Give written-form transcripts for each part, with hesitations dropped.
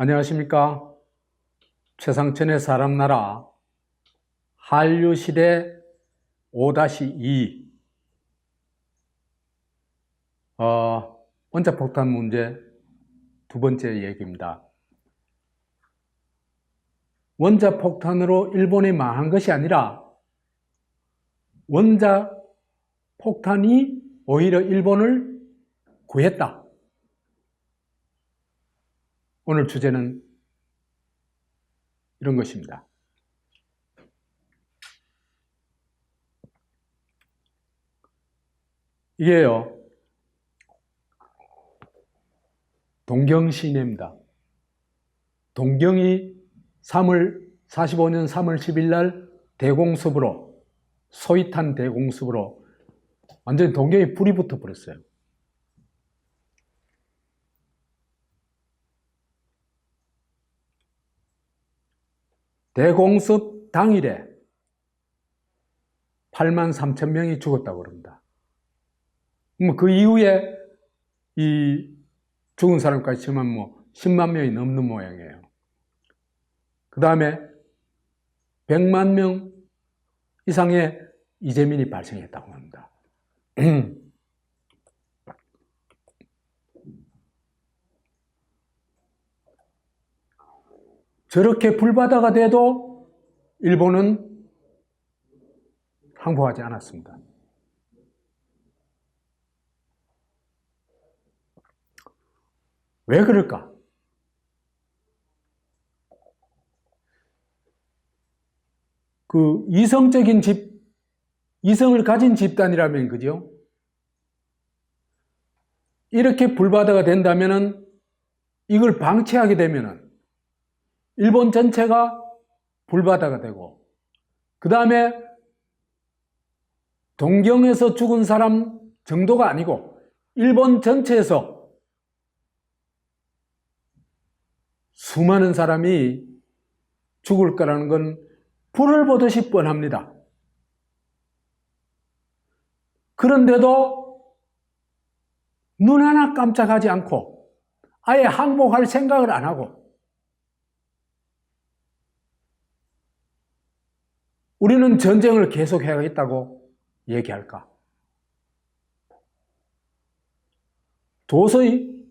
안녕하십니까. 최상천의 사람나라 한류시대 5-2 원자폭탄 문제 두 번째 얘기입니다. 원자폭탄으로 일본이 망한 것이 아니라 원자폭탄이 오히려 일본을 구했다. 오늘 주제는 이런 것입니다. 이게요, 동경시내입니다. 동경이 45년 3월 10일 날 대공습으로, 소위탄 대공습으로 완전히 동경에 불이 붙어 버렸어요. 대공습 당일에 83,000명이 죽었다고 그럽니다. 그 이후에 이 죽은 사람까지 치면 10만 명이 넘는 모양이에요. 그 다음에 100만 명 이상의 이재민이 발생했다고 합니다. 저렇게 불바다가 돼도 일본은 항복하지 않았습니다. 왜 그럴까? 그 이성을 가진 집단이라면, 그죠? 이렇게 불바다가 된다면은, 이걸 방치하게 되면은, 일본 전체가 불바다가 되고, 그 다음에 동경에서 죽은 사람 정도가 아니고, 일본 전체에서 수많은 사람이 죽을 거라는 건 불을 보듯이 뻔합니다. 그런데도 눈 하나 깜짝하지 않고 아예 항복할 생각을 안 하고 우리는 전쟁을 계속해야겠다고 얘기할까? 도저히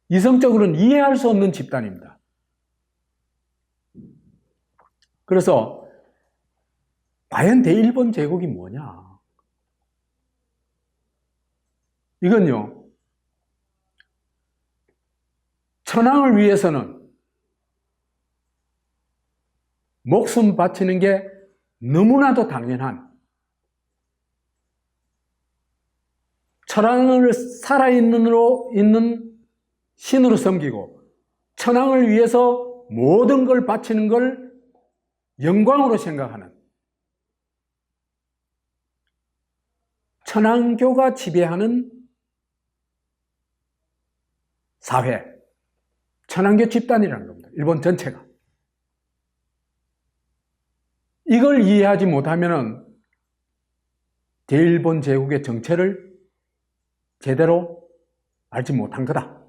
이성적으로는 이해할 수 없는 집단입니다. 그래서 과연 대일본 제국이 뭐냐? 이건요, 천황을 위해서는 목숨 바치는 게 너무나도 당연한, 천황을 살아있는 신으로 섬기고 천황을 위해서 모든 걸 바치는 걸 영광으로 생각하는 천황교가 지배하는 사회, 천황교 집단이라는 겁니다. 일본 전체가. 이걸 이해하지 못하면 대일본 제국의 정체를 제대로 알지 못한 거다.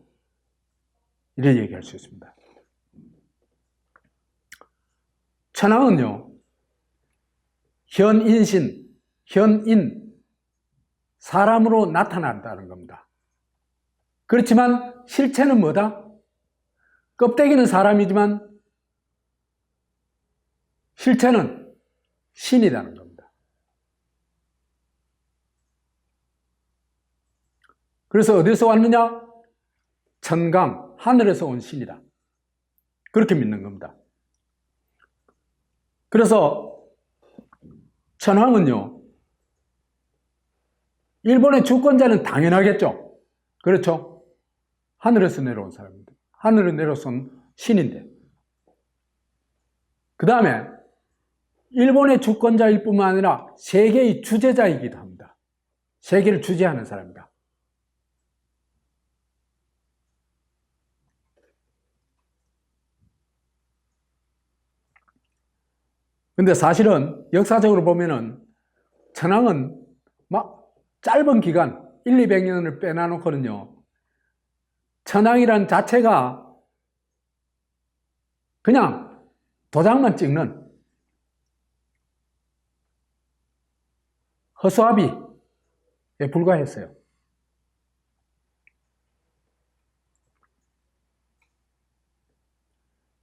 이렇게 얘기할 수 있습니다. 천황은요, 현인, 사람으로 나타난다는 겁니다. 그렇지만 실체는 뭐다? 껍데기는 사람이지만 실체는 신이라는 겁니다. 그래서 어디서 왔느냐? 천강, 하늘에서 온 신이다. 그렇게 믿는 겁니다. 그래서 천황은요, 일본의 주권자는 당연하겠죠. 그렇죠? 하늘에서 내려온 사람인데, 하늘에 내려서 온 신인데, 그 다음에 일본의 주권자일 뿐만 아니라 세계의 주재자이기도 합니다. 세계를 주재하는 사람이다. 근데 사실은 역사적으로 보면은 천황은 막 짧은 기간 100~200년을 빼놔놓고는요, 천황이란 자체가 그냥 도장만 찍는 허수아비에 불과했어요.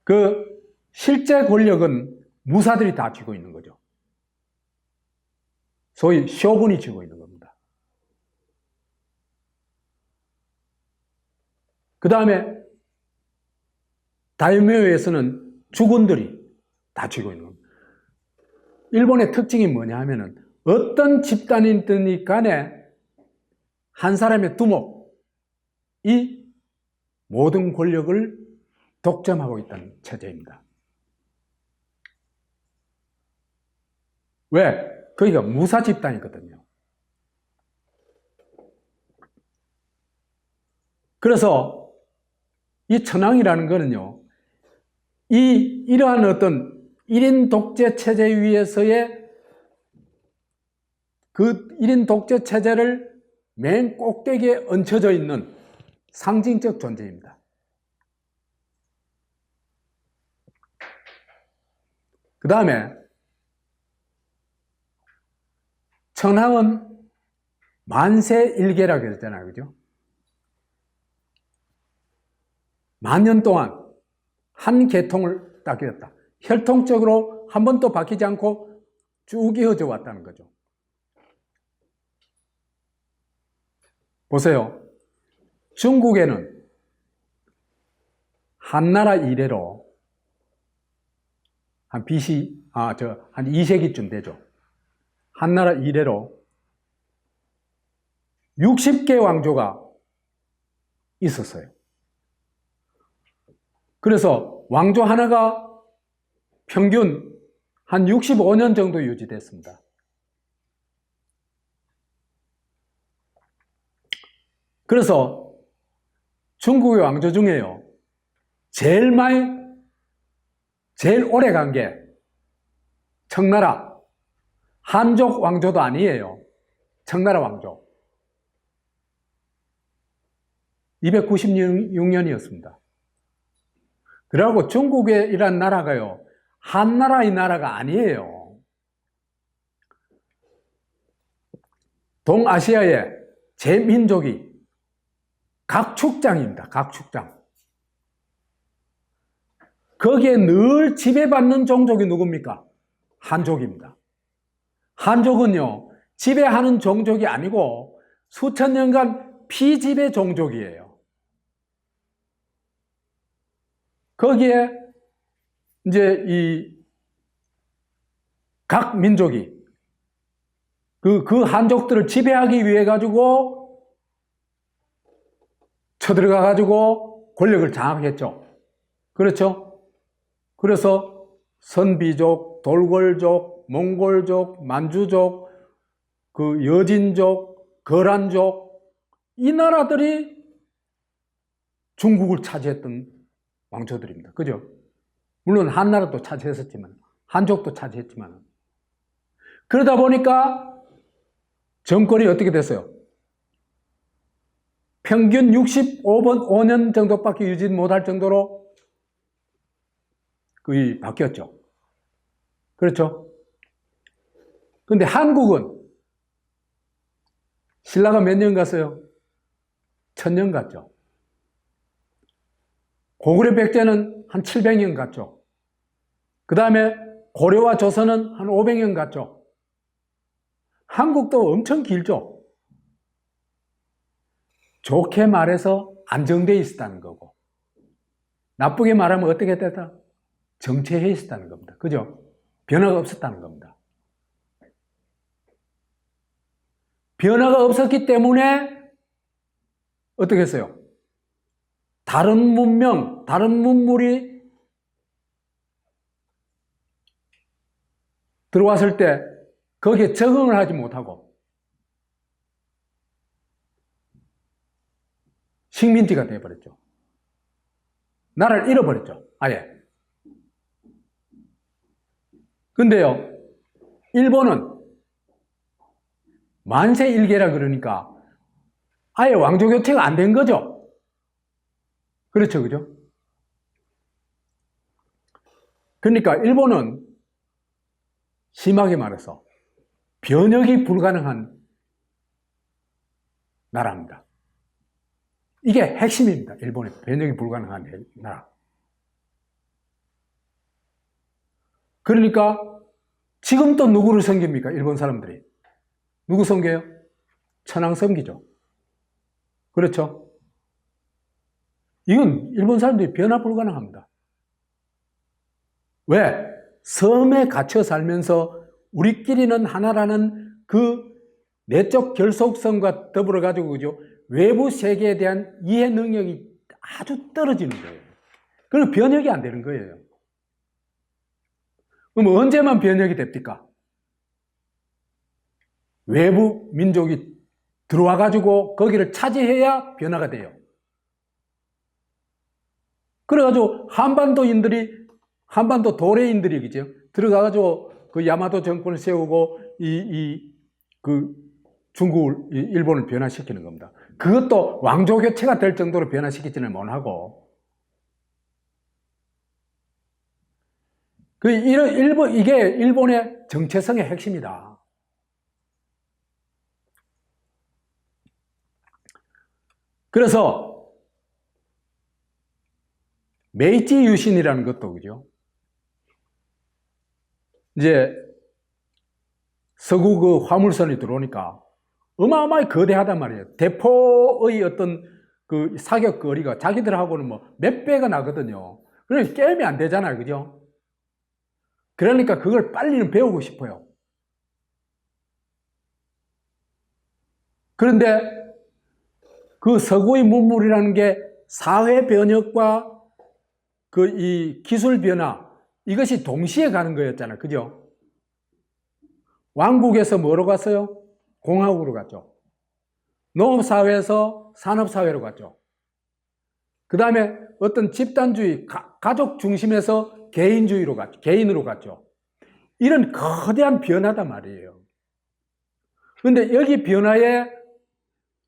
그 실제 권력은 무사들이 다 쥐고 있는 거죠. 소위 쇼군이 쥐고 있는 겁니다. 그 다음에 다이묘에서는 주군들이 다 쥐고 있는 겁니다. 일본의 특징이 뭐냐 하면은 어떤 집단이든 간에 한 사람의 두목이 모든 권력을 독점하고 있다는 체제입니다. 왜? 거기가 무사 집단이거든요. 그래서 이 천황이라는 거는요, 이러한 어떤 1인 독재 체제 위에서의 그 1인 독재 체제를 맨 꼭대기에 얹혀져 있는 상징적 존재입니다. 그 다음에 천황은 만세일계라고 했잖아요. 그죠? 만년 동안 한 계통을 따귀었다. 혈통적으로 한 번도 바뀌지 않고 쭉 이어져 왔다는 거죠. 보세요. 중국에는 한나라 이래로 한 BC, 한 2세기쯤 되죠. 한나라 이래로 60개 왕조가 있었어요. 그래서 왕조 하나가 평균 한 65년 정도 유지됐습니다. 그래서 중국의 왕조 중에요, 제일 오래 간 게 청나라, 한족 왕조도 아니에요. 청나라 왕조. 296년이었습니다. 그러고 중국이란 나라가요, 한나라의 나라가 아니에요. 동아시아의 제민족이 각축장입니다. 각축장. 거기에 늘 지배받는 종족이 누굽니까? 한족입니다. 한족은요, 지배하는 종족이 아니고 수천 년간 피지배 종족이에요. 거기에 이제 이 각 민족이 그 한족들을 지배하기 위해 가지고 쳐들어가 가지고 권력을 장악했죠. 그렇죠? 그래서 선비족, 돌궐족, 몽골족, 만주족, 그 여진족, 거란족, 이 나라들이 중국을 차지했던 왕조들입니다. 그죠? 물론 한나라도 차지했었지만, 한족도 차지했지만. 그러다 보니까 정권이 어떻게 됐어요? 평균 65년 정도밖에 유지 못할 정도로 거의 바뀌었죠. 그렇죠? 근데 한국은 신라가 몇 년 갔어요? 1000년 갔죠. 고구려 백제는 한 700년 갔죠. 그 다음에 고려와 조선은 한 500년 갔죠. 한국도 엄청 길죠. 좋게 말해서 안정되어 있었다는 거고, 나쁘게 말하면 어떻게 됐다? 정체해 있었다는 겁니다. 그죠? 변화가 없었다는 겁니다. 변화가 없었기 때문에 어떻게 했어요? 다른 문명, 다른 문물이 들어왔을 때 거기에 적응을 하지 못하고 식민지가 되어버렸죠. 나라를 잃어버렸죠. 아예. 근데요, 일본은 만세일계라 그러니까 아예 왕조 교체가 안 된 거죠. 그렇죠, 그죠? 그러니까 일본은 심하게 말해서 변혁이 불가능한 나라입니다. 이게 핵심입니다. 일본의 변혁이 불가능한 나라. 그러니까 지금 또 누구를 섬깁니까? 일본 사람들이. 누구 섬겨요? 천황 섬기죠. 그렇죠? 이건 일본 사람들이 변화 불가능합니다. 왜? 섬에 갇혀 살면서 우리끼리는 하나라는 그 내적 결속성과 더불어 가지고 그죠? 외부 세계에 대한 이해 능력이 아주 떨어지는 거예요. 그럼 변혁이 안 되는 거예요. 그럼 언제만 변혁이 됩니까? 외부 민족이 들어와 가지고 거기를 차지해야 변화가 돼요. 그래가지고 한반도 도래인들이 그죠? 들어가가지고 그 야마토 정권을 세우고 그 중국을 일본을 변화시키는 겁니다. 그것도 왕조 교체가 될 정도로 변화시키지는 못하고 이게 일본의 정체성의 핵심이다. 그래서 메이지 유신이라는 것도 그죠? 이제 서구 그 화물선이 들어오니까 어마어마하게 거대하단 말이에요. 대포의 어떤 그 사격 거리가 자기들하고는 뭐 몇 배가 나거든요. 그러니까 게임이 안 되잖아요. 그죠? 그러니까 그걸 빨리는 배우고 싶어요. 그런데 그 서구의 문물이라는 게 사회 변혁과 이 기술 변화, 이것이 동시에 가는 거였잖아요. 그죠? 왕국에서 뭐로 갔어요? 공화국으로 갔죠. 농업사회에서 산업사회로 갔죠. 그 다음에 어떤 집단주의, 가족 중심에서 개인주의로 갔죠. 개인으로 갔죠. 이런 거대한 변화단 말이에요. 그런데 여기 변화에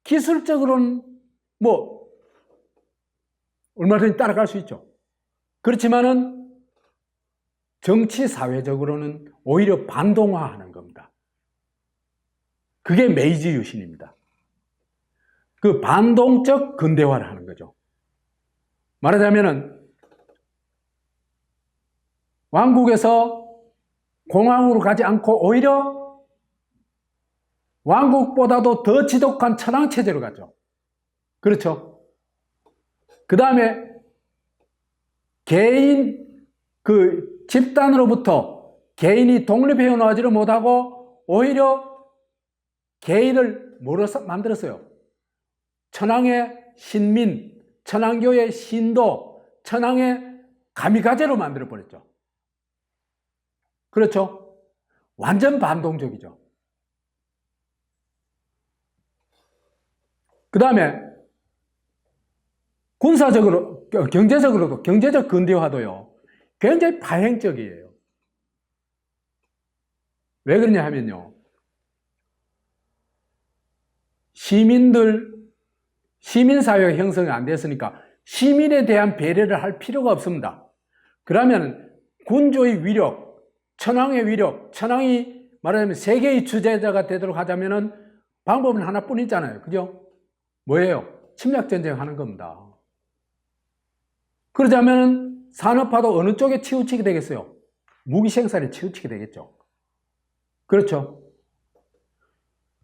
기술적으로는 뭐 얼마든지 따라갈 수 있죠. 그렇지만은 정치 사회적으로는 오히려 반동화하는 겁니다. 그게 메이지 유신입니다. 그 반동적 근대화를 하는 거죠. 말하자면은 왕국에서 공화국으로 가지 않고 오히려 왕국보다도 더 지독한 천황체제로 가죠. 그렇죠? 그 다음에 개인 그 집단으로부터 개인이 독립해 나오지를 못하고 오히려 개인을 뭐로 만들었어요? 천황의 신민, 천황교의 신도, 천황의 가미가제로 만들어버렸죠. 그렇죠? 완전 반동적이죠. 그 다음에 군사적으로, 경제적으로도, 경제적 근대화도요, 굉장히 파행적이에요. 왜 그러냐 하면요, 시민사회가 형성이 안 됐으니까 시민에 대한 배려를 할 필요가 없습니다. 그러면 군조의 위력, 천황의 위력, 천황이 말하자면 세계의 주재자가 되도록 하자면은 방법은 하나뿐 있잖아요. 그죠? 뭐예요? 침략전쟁 하는 겁니다. 그러자면 산업화도 어느 쪽에 치우치게 되겠어요? 무기 생산에 치우치게 되겠죠. 그렇죠?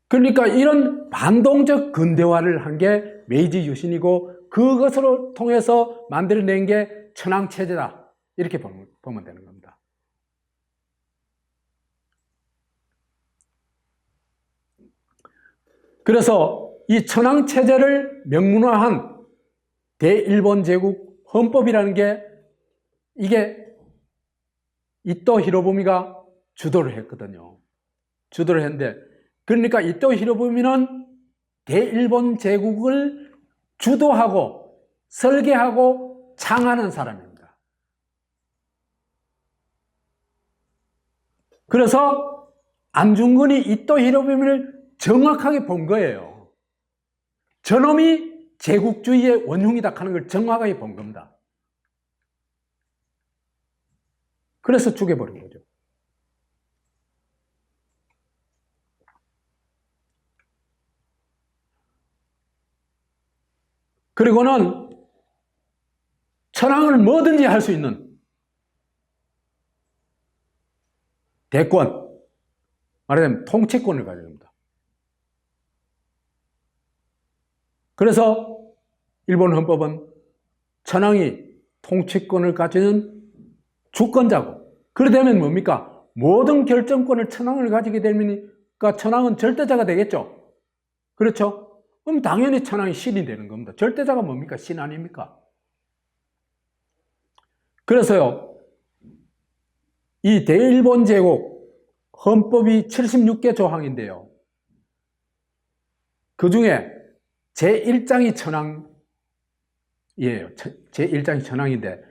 그러니까 이런 반동적 근대화를 한 게 메이지 유신이고 그것으로 통해서 만들어낸 게 천황체제다. 이렇게 보면 되는 겁니다. 그래서 이 천황체제를 명문화한 대일본 제국 헌법이라는 게 이게 이토 히로부미가 주도를 했거든요. 주도를 했는데 그러니까 이토 히로부미는 대일본 제국을 주도하고 설계하고 창안한 사람입니다. 그래서 안중근이 이토 히로부미를 정확하게 본 거예요. 저놈이 제국주의의 원흉이다 하는 걸 정확하게 본 겁니다. 그래서 죽여버린 거죠. 그리고는 천황을 뭐든지 할 수 있는 대권, 말하자면 통치권을 가져갑니다. 그래서 일본 헌법은 천황이 통치권을 가지는 주권자고, 그러려면 뭡니까? 모든 결정권을 천황을 가지게 되니까 천황은 절대자가 되겠죠. 그렇죠? 그럼 당연히 천황이 신이 되는 겁니다. 절대자가 뭡니까? 신 아닙니까? 그래서요, 이 대일본 제국 헌법이 76개 조항인데요. 그 중에 제1장이 천황이에요. 제1장이 천황인데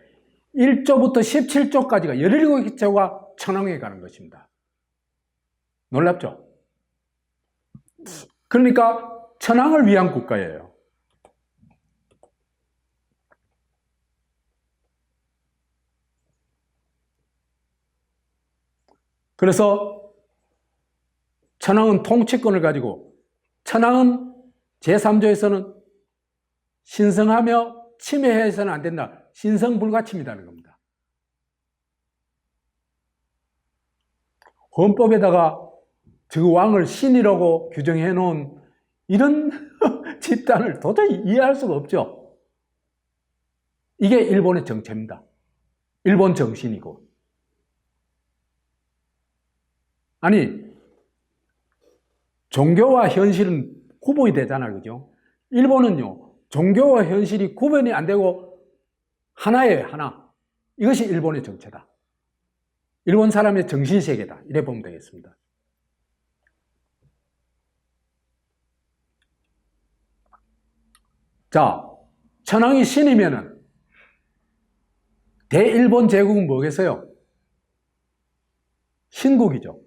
1조부터 17조까지가 17개조가 천황에 가는 것입니다. 놀랍죠? 그러니까 천황을 위한 국가예요. 그래서 천황은 통치권을 가지고, 천황은 제3조에서는 신성하며 침해해서는 안 된다. 신성불가침이라는 겁니다. 헌법에다가 저 왕을 신이라고 규정해 놓은 이런 집단을 도저히 이해할 수가 없죠. 이게 일본의 정체입니다. 일본 정신이고. 아니, 종교와 현실은 구분이 되잖아요. 그죠? 일본은요, 종교와 현실이 구분이 안 되고 하나예요, 하나. 이것이 일본의 정체다. 일본 사람의 정신세계다. 이래 보면 되겠습니다. 자, 천황이 신이면은 대일본 제국은 뭐겠어요? 신국이죠.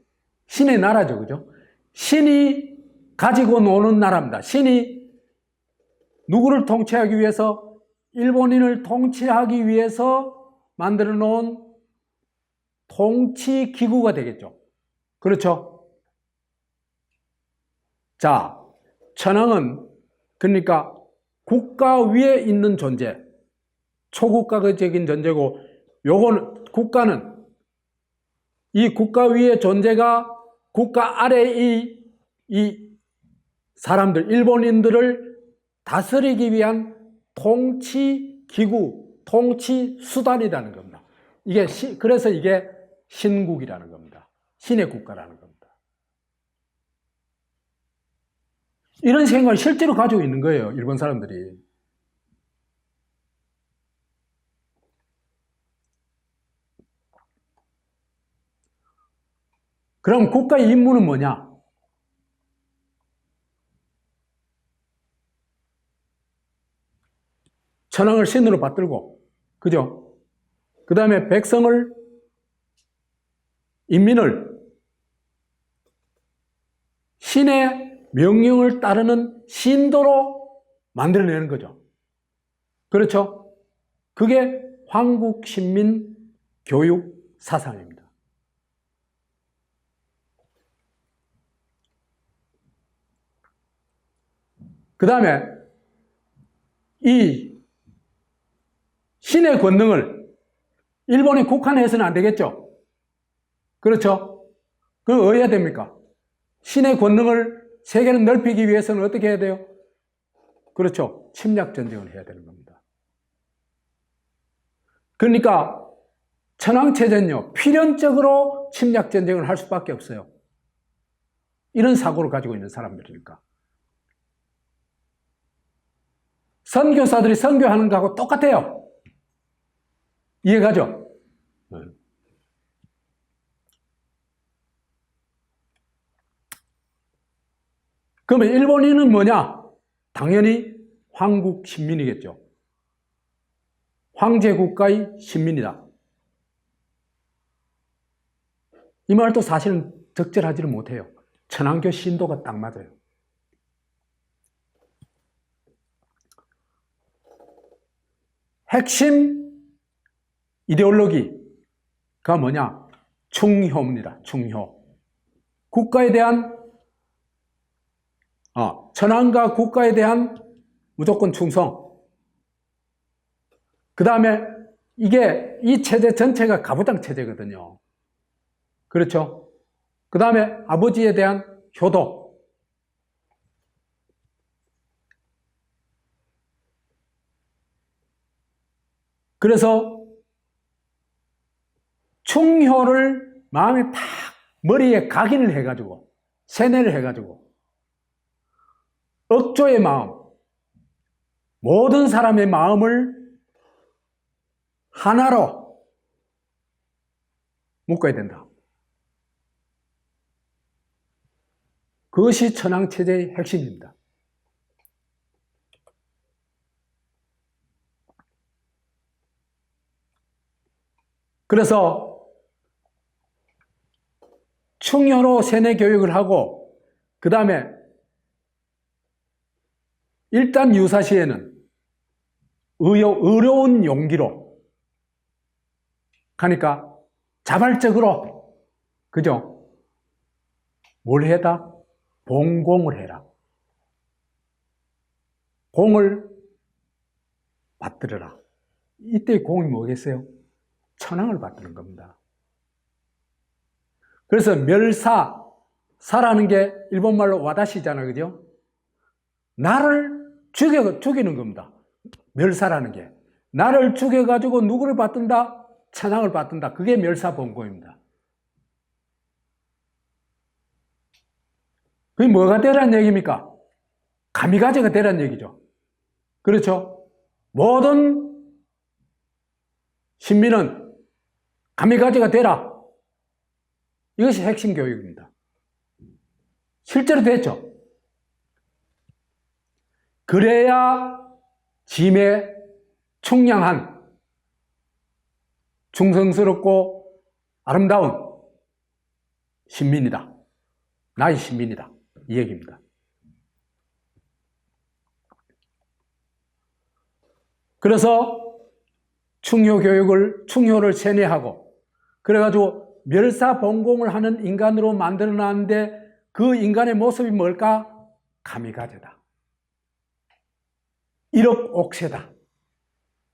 신의 나라죠. 그죠? 신이 가지고 노는 나라입니다. 신이 누구를 통치하기 위해서? 일본인을 통치하기 위해서 만들어 놓은 통치기구가 되겠죠. 그렇죠? 자, 천황은 그러니까 국가 위에 있는 존재, 초국가적인 존재고, 요거는 국가는 이 국가 위의 존재가 국가 아래의 이 사람들, 일본인들을 다스리기 위한 통치기구, 통치수단이라는 겁니다. 그래서 이게 신국이라는 겁니다. 신의 국가라는 겁니다. 이런 생각을 실제로 가지고 있는 거예요, 일본 사람들이. 그럼 국가의 임무는 뭐냐? 천황을 신으로 받들고, 그죠? 그 다음에 백성을, 인민을 신의 명령을 따르는 신도로 만들어내는 거죠. 그렇죠? 그게 황국신민 교육 사상입니다. 그 다음에 이 신의 권능을 일본에 국한해서는 안 되겠죠. 그렇죠? 그거 어떻게 해야 됩니까? 신의 권능을 세계로 넓히기 위해서는 어떻게 해야 돼요? 그렇죠. 침략전쟁을 해야 되는 겁니다. 그러니까 천황체제는요, 필연적으로 침략전쟁을 할 수밖에 없어요. 이런 사고를 가지고 있는 사람들이니까. 선교사들이 선교하는 거하고 똑같아요. 이해가죠? 그러면 일본인은 뭐냐? 당연히 황국 신민이겠죠. 황제국가의 신민이다. 이 말도 사실은 적절하지는 못해요. 천황교 신도가 딱 맞아요. 핵심 이데올로기가 뭐냐? 충효입니다. 충효. 국가에 대한 천황과 국가에 대한 무조건 충성. 그 다음에 이 체제 전체가 가부장 체제거든요. 그렇죠? 그 다음에 아버지에 대한 효도. 그래서 충효를 마음에 탁 머리에 각인을 해가지고 세뇌를 해가지고 억조의 마음, 모든 사람의 마음을 하나로 묶어야 된다. 그것이 천황체제의 핵심입니다. 그래서 충효로 세뇌 교육을 하고 그 다음에 일단 유사시에는 의로운 용기로 가니까 자발적으로 그죠? 뭘 해다? 봉공을 해라. 공을 받들어라. 이때 공이 뭐겠어요? 천황을 받드는 겁니다. 그래서 사라는 게 일본말로 와다시잖아요. 그죠? 나를 죽이는 겁니다. 멸사라는 게. 나를 죽여가지고 누구를 받든다? 천황을 받든다. 그게 멸사봉공입니다. 그게 뭐가 되라는 얘기입니까? 가미가제가 되라는 얘기죠. 그렇죠? 모든 신민은 가미가제가 되라. 이것이 핵심 교육입니다. 실제로 됐죠. 그래야 짐에 충량한 충성스럽고 아름다운 신민이다. 나의 신민이다. 이 얘기입니다. 그래서 충효를 세뇌하고 그래가지고 멸사봉공을 하는 인간으로 만들어놨는데 그 인간의 모습이 뭘까? 가미가제다. 일억옥세다.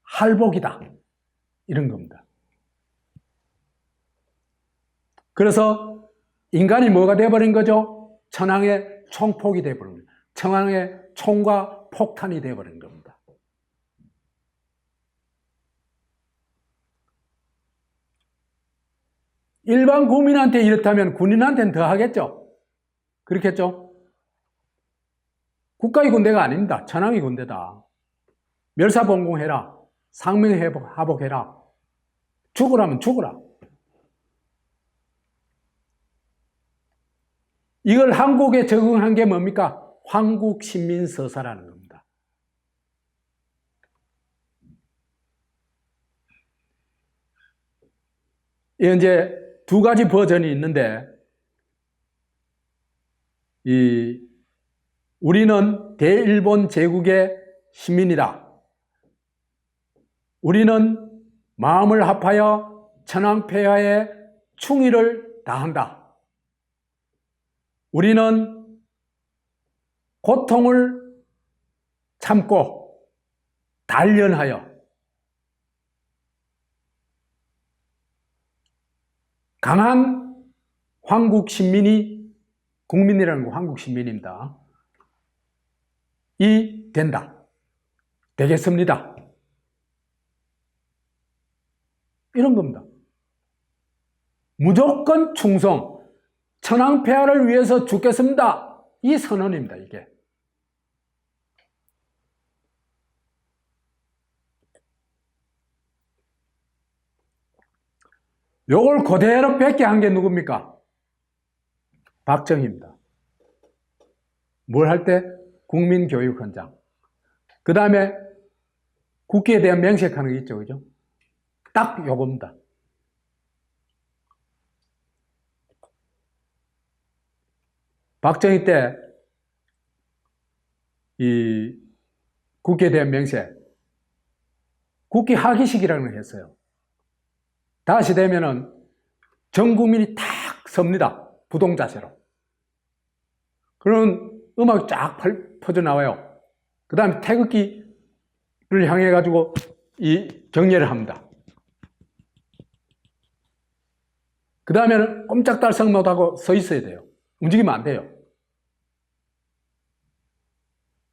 할복이다. 이런 겁니다. 그래서 인간이 뭐가 되어버린 거죠? 천황의 총폭이 되어버린 거예요. 천황의 총과 폭탄이 되어버린 겁니다. 일반 국민한테 이렇다면 군인한테는 더 하겠죠? 그렇겠죠? 국가의 군대가 아닙니다. 천황의 군대다. 멸사봉공해라. 상명하복해라. 죽으라면 죽으라. 이걸 한국에 적응한 게 뭡니까? 황국신민서사라는 겁니다. 이제 두 가지 버전이 있는데 우리는 대일본 제국의 시민이다. 우리는 마음을 합하여 천황폐하에 충의를 다한다. 우리는 고통을 참고 단련하여 강한 황국신민이 국민이라는 거 황국신민입니다. 이 된다. 되겠습니다. 이런 겁니다. 무조건 충성, 천황폐하를 위해서 죽겠습니다. 이 선언입니다. 이게. 요걸 그대로 뺏게 한 게 누굽니까? 박정희입니다. 뭘 할 때? 국민교육헌장. 그 다음에 국기에 대한 명색하는 게 있죠. 그죠? 딱 요겁니다. 박정희 때 이 국기에 대한 명세 국기 하기식이라는 걸 했어요. 다시 되면은 전 국민이 탁 섭니다. 부동자세로. 그런 음악이 쫙 퍼져나와요. 그 다음에 태극기를 향해 가지고 이 경례를 합니다. 그 다음에는 꼼짝달싹 못하고 서 있어야 돼요. 움직이면 안 돼요.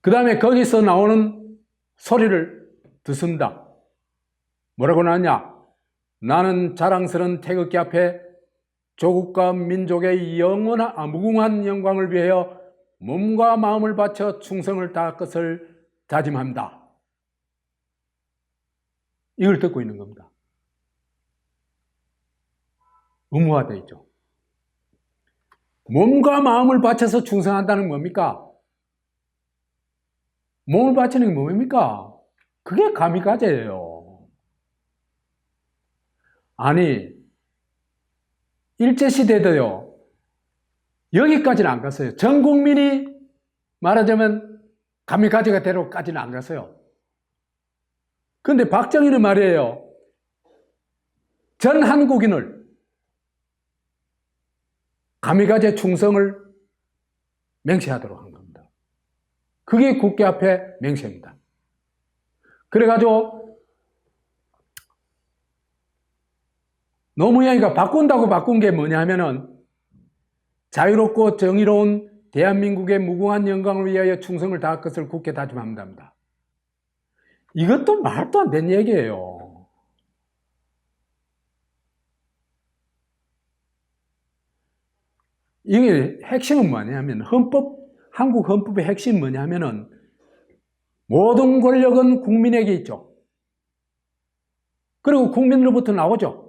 그 다음에 거기서 나오는 소리를 듣습니다. 뭐라고 나왔냐? 나는 자랑스러운 태극기 앞에 조국과 민족의 무궁한 영광을 위하여 몸과 마음을 바쳐 충성을 다할 것을 다짐합니다. 이걸 듣고 있는 겁니다. 의무화되어 있죠. 몸과 마음을 바쳐서 충성한다는 뭡니까? 몸을 바치는 게 뭡니까? 그게 가미가제예요. 아니, 일제시대도요, 여기까지는 안 갔어요. 전 국민이 말하자면 가미가제가 되러까지는 안 갔어요. 근데 박정희는 말이에요. 전 한국인을 가미가제 충성을 맹세하도록 한 겁니다. 그게 국회 앞에 맹세입니다. 그래가지고 노무현이가 바꾼다고 바꾼 게 뭐냐 하면은 자유롭고 정의로운 대한민국의 무궁한 영광을 위하여 충성을 다할 것을 굳게 다짐합니다. 이것도 말도 안 되는 얘기예요. 이게 핵심은 뭐냐면 한국 헌법의 핵심은 뭐냐면은 모든 권력은 국민에게 있죠. 그리고 국민으로부터 나오죠.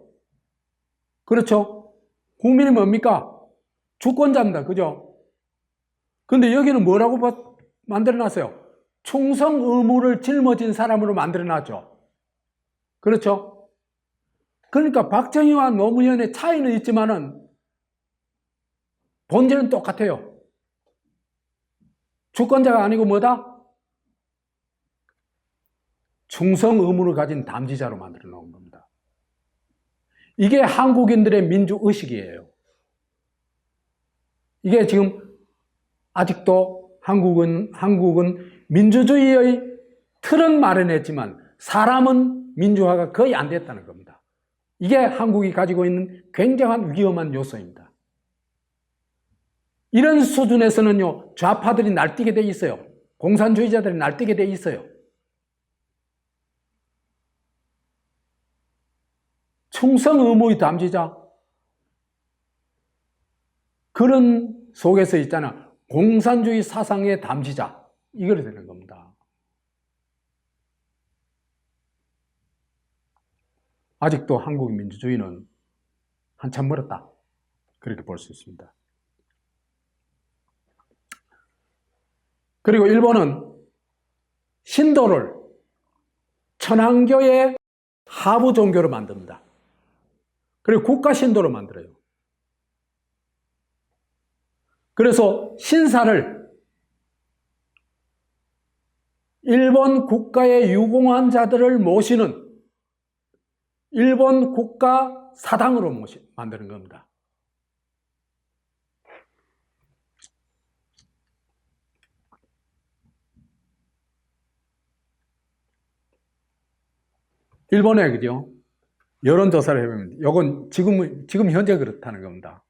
그렇죠? 국민이 뭡니까? 주권자입니다. 그죠? 근데 여기는 뭐라고 만들어놨어요? 충성 의무를 짊어진 사람으로 만들어놨죠. 그렇죠? 그러니까 박정희와 노무현의 차이는 있지만은 본질은 똑같아요. 주권자가 아니고 뭐다? 충성 의무를 가진 담지자로 만들어 놓은 겁니다. 이게 한국인들의 민주의식이에요. 이게 지금 아직도 한국은 민주주의의 틀은 마련했지만 사람은 민주화가 거의 안 됐다는 겁니다. 이게 한국이 가지고 있는 굉장한 위험한 요소입니다. 이런 수준에서는요, 좌파들이 날뛰게 돼 있어요. 공산주의자들이 날뛰게 돼 있어요. 충성 의무의 담지자. 그런 속에서 있잖아. 공산주의 사상의 담지자. 이거를 되는 겁니다. 아직도 한국 민주주의는 한참 멀었다. 그렇게 볼 수 있습니다. 그리고 일본은 신도를 천황교의 하부 종교로 만듭니다. 그리고 국가 신도로 만들어요. 그래서 신사를 일본 국가에 유공한 자들을 모시는 일본 국가 사당으로 만드는 겁니다. 일본에 그죠? 여론조사를 해보면 이건 지금 현재 그렇다는 겁니다.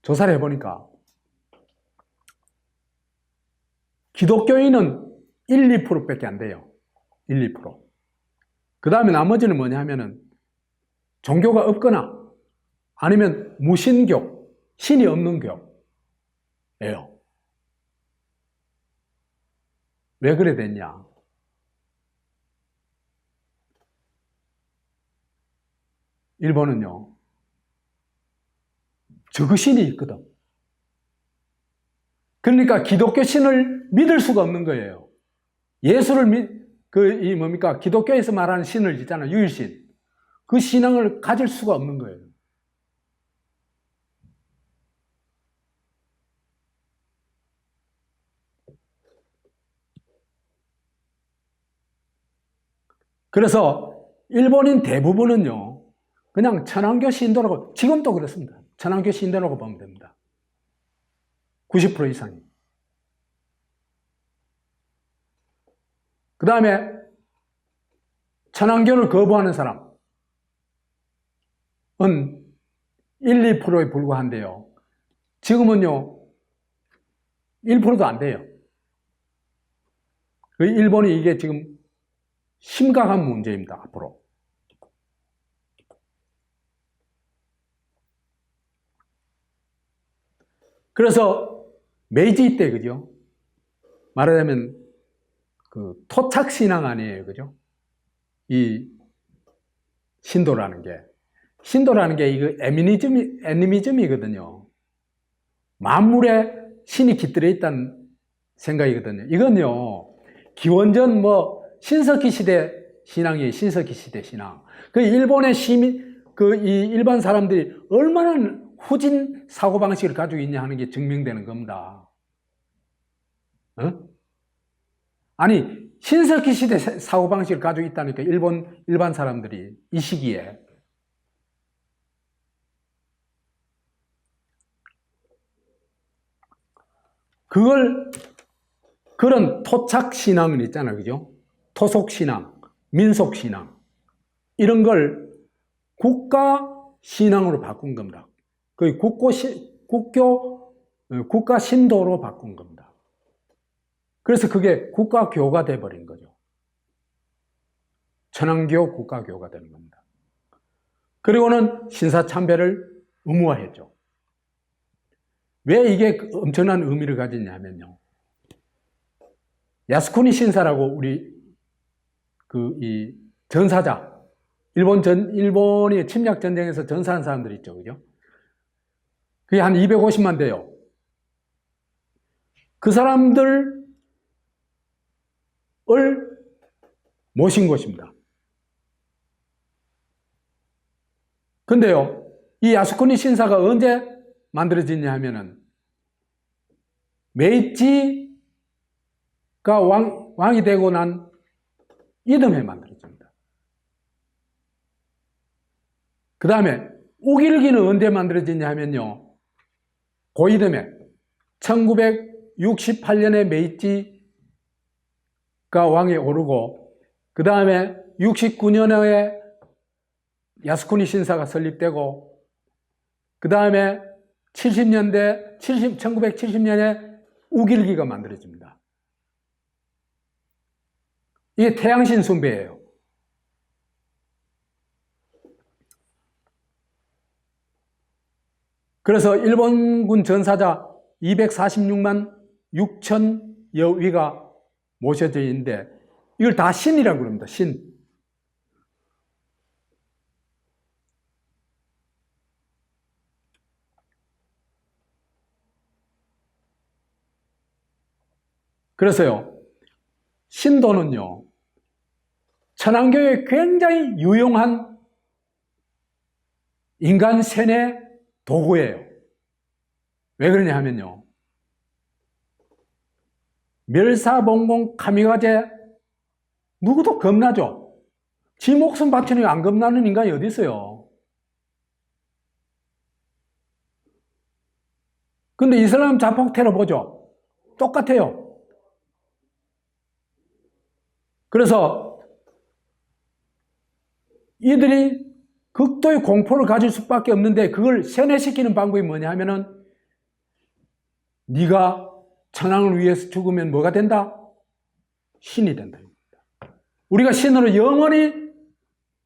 조사를 해보니까 기독교인은 1, 2%밖에 안 돼요. 1, 2%. 그 다음에 나머지는 뭐냐 하면은 종교가 없거나 아니면 무신교, 신이 없는 교예요. 왜 그래 됐냐? 일본은요, 적신이 있거든. 그러니까 기독교 신을 믿을 수가 없는 거예요. 예수를 기독교에서 말하는 신을 있잖아요. 유일신. 그 신앙을 가질 수가 없는 거예요. 그래서 일본인 대부분은요, 그냥 천황교 신도라고, 지금도 그렇습니다. 천황교 신도라고 보면 됩니다. 90% 이상이. 그 다음에 천황교를 거부하는 사람은 1, 2%에 불과한데요. 지금은요, 1%도 안 돼요. 일본이 이게 지금 심각한 문제입니다, 앞으로. 그래서 메이지 때, 그죠? 말하자면, 토착신앙 아니에요, 그죠? 이 신도라는 게. 신도라는 게 이거 애니미즘이거든요. 만물에 신이 깃들어 있다는 생각이거든요. 이건요, 기원전 신석기 시대 신앙이에요. 신석기 시대 신앙. 일본의 시민, 이 일반 사람들이 얼마나 후진 사고방식을 가지고 있냐 하는 게 증명되는 겁니다. 아니, 신석기 시대 사고방식을 가지고 있다니까, 일반 사람들이 이 시기에. 그런 토착신앙은 있잖아요. 그죠? 토속신앙, 민속신앙. 이런 걸 국가신앙으로 바꾼 겁니다. 거의 국가신도로 바꾼 겁니다. 그래서 그게 국가교가 돼버린 거죠. 천황교 국가교가 되는 겁니다. 그리고는 신사참배를 의무화했죠. 왜 이게 엄청난 의미를 가지냐면요. 야스쿠니 신사라고 우리 이 전사자, 일본이 침략 전쟁에서 전사한 사람들이 있죠. 그죠? 그게 한 250만 돼요. 그 사람들을 모신 곳입니다. 근데요, 이 야스쿠니 신사가 언제 만들어지냐 하면은, 메이지가 왕이 되고 난 이듬해 만들어집니다. 그 다음에 우길기는 언제 만들어지냐 하면요, 고이듬해 1968년에 메이지가 왕에 오르고, 그 다음에 69년에 야스쿠니 신사가 설립되고, 그 다음에 1970년에 우길기가 만들어집니다. 이게 태양신 숭배예요. 그래서 일본군 전사자 246만 6천여 위가 모셔져 있는데, 이걸 다 신이라고 그럽니다. 신. 그래서요, 신도는요, 천황교의 굉장히 유용한 인간 세뇌 도구예요. 왜 그러냐 하면요, 멸사봉공 카미가제, 누구도 겁나죠. 지 목숨 바치는 안 겁나는 인간이 어디 있어요. 근데 이슬람 자폭 테러 보죠. 똑같아요. 그래서 이들이 극도의 공포를 가질 수밖에 없는데, 그걸 세뇌시키는 방법이 뭐냐 하면은, 네가 천황을 위해서 죽으면 뭐가 된다? 신이 된다. 우리가 신으로 영원히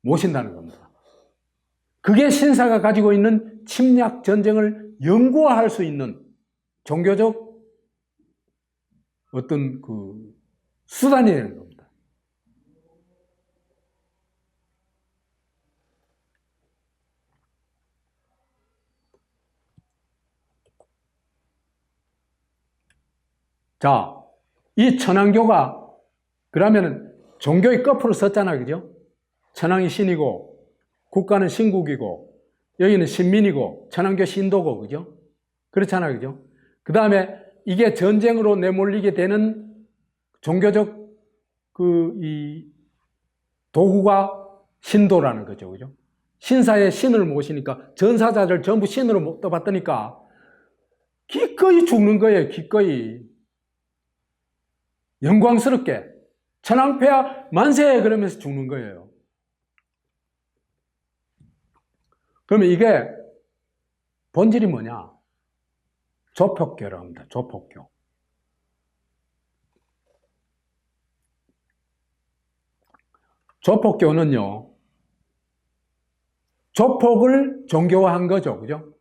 모신다는 겁니다. 그게 신사가 가지고 있는 침략 전쟁을 영구화할 수 있는 종교적 어떤 수단이 되는 겁니다. 자, 이 천황교가 그러면은 종교의 거꾸로 썼잖아요. 그죠? 천황이 신이고 국가는 신국이고 여기는 신민이고 천황교 신도고 그죠? 그렇잖아요, 그죠? 그 다음에 이게 전쟁으로 내몰리게 되는 종교적 이 도구가 신도라는 거죠, 그죠? 신사에 신을 모시니까 전사자들 전부 신으로 떠받드니까 기꺼이 죽는 거예요, 기꺼이. 영광스럽게 천황폐하 만세 그러면서 죽는 거예요. 그러면 이게 본질이 뭐냐? 조폭교라고 합니다. 조폭교. 조폭교는요, 조폭을 종교화한 거죠. 그죠?